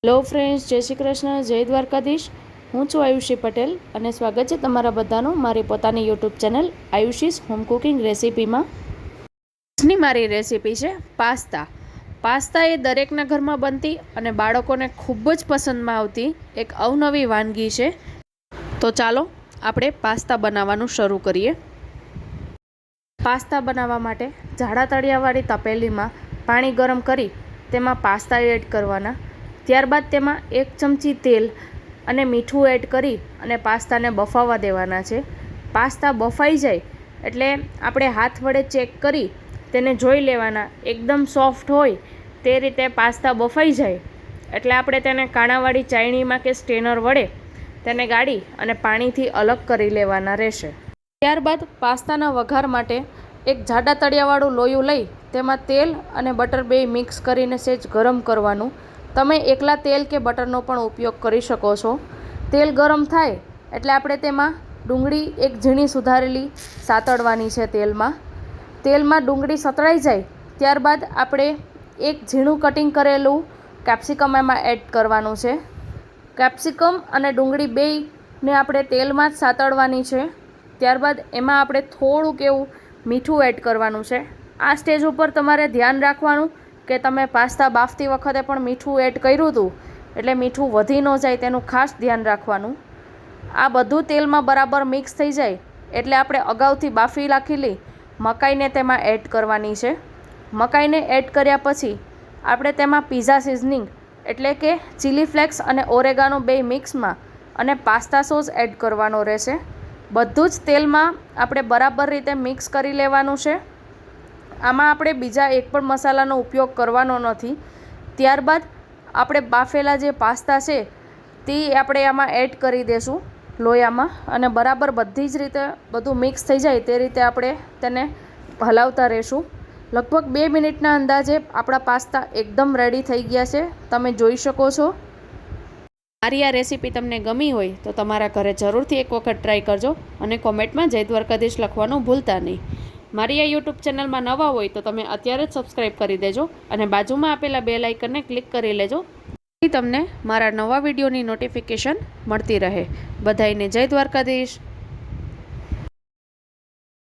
Hello friends, જય શ્રી કૃષ્ણ, જય દ્વારકાધીશ। હું છું આયુષી પટેલ અને સ્વાગત છે તમારા બધાનું મારી પોતાની યુટ્યુબ ચેનલ આયુષીસ હોમ કુકિંગ રેસીપીમાં। આજની મારી રેસીપી છે પાસ્તા। પાસ્તા એ દરેકના ઘરમાં બનતી અને બાળકોને ખૂબ જ પસંદમાં આવતી એક અવનવી વાનગી છે। તો ચાલો આપણે પાસ્તા બનાવવાનું શરૂ કરીએ। પાસ્તા બનાવવા માટે જાડા તળિયાવાળી તપેલીમાં પાણી ગરમ કરી તેમાં પાસ્તા એડ કરવાના। ત્યારબાદ તેમાં 1 ચમચી તેલ અને મીઠું એડ કરી અને પાસ્તાને બફાવવા દેવાના છે। પાસ્તા બફાઈ જાય એટલે આપણે હાથ વડે ચેક કરી તેને જોઈ લેવાના। એકદમ સોફ્ટ હોય તે રીતે પાસ્તા બફાઈ જાય એટલે આપણે તેને કાણાવાળી ચાયણીમાં કે સ્ટેનર વડે તેને ગાળી અને પાણીથી અલગ કરી લેવાના રહેશે। ત્યારબાદ પાસ્તાના વઘાર માટે એક જાડા તળિયાવાળું લોયું લઈ તેમાં તેલ અને બટર બે મિક્સ કરીને સહેજ ગરમ કરવાનું। તમે એકલા તેલ કે બટરનો પણ ઉપયોગ કરી શકો છો। તેલ ગરમ થાય એટલે આપણે તેમાં ડુંગળી એક ઝીણી સુધારેલી સાતળવાની છે। તેલમાં ડુંગળી સતળાઈ જાય ત્યારબાદ આપણે એક ઝીણું કટિંગ કરેલું કેપ્સિકમ એમાં એડ કરવાનું છે। કેપ્સિકમ અને ડુંગળી બેયને આપણે તેલમાં જ સાતળવાની છે। ત્યારબાદ એમાં આપણે થોડુંક એવું મીઠું એડ કરવાનું છે। આ સ્ટેજ ઉપર તમારે ધ્યાન રાખવાનું કે તમે પાસ્તા બાફતી વખતે પણ મીઠું એડ કર્યું હતું એટલે મીઠું વધી ન જાય તેનું ખાસ ધ્યાન રાખવાનું। આ બધું તેલમાં બરાબર મિક્સ થઈ જાય એટલે આપણે અગાઉથી બાફી રાખેલી મકાઈને તેમાં એડ કરવાની છે। મકાઈને એડ કર્યા પછી આપણે તેમાં પીઝા સિઝનિંગ એટલે કે ચીલી ફ્લેક્સ અને ઓરેગાનો બે મિક્સમાં અને પાસ્તા સોસ એડ કરવાનો રહેશે। બધું જ તેલમાં આપણે બરાબર રીતે મિક્સ કરી લેવાનું છે। આમાં આપણે બીજા એક પણ મસાલાનો ઉપયોગ કરવાનો નથી। ત્યારબાદ આપણે બાફેલા જે પાસ્તા છે તે આપણે આમાં એડ કરી દઈશું લોયામાં અને બરાબર બધી જ રીતે બધું મિક્સ થઈ જાય તે રીતે આપણે તેને હલાવતા રહીશું। લગભગ 2 મિનિટના અંદાજે આપણા પાસ્તા એકદમ રેડી થઈ ગયા છે, તમે જોઈ શકો છો। મારી આ રેસીપી તમને ગમી હોય તો તમારા ઘરે જરૂરથી એક વખત ટ્રાય કરજો અને કોમેન્ટમાં જય દ્વારકાધીશ લખવાનું ભૂલતા નહીં। મારી આ યુટ્યુબ ચેનલમાં નવા હોય તો તમે અત્યારે જ સબસ્ક્રાઈબ કરી દેજો અને બાજુમાં આપેલા બેલ આઇકનને ક્લિક કરી લેજો જેથી તમને મારા નવા વિડીયોની નોટિફિકેશન મળતી રહે। બધાયને જય દ્વારકાધીશ।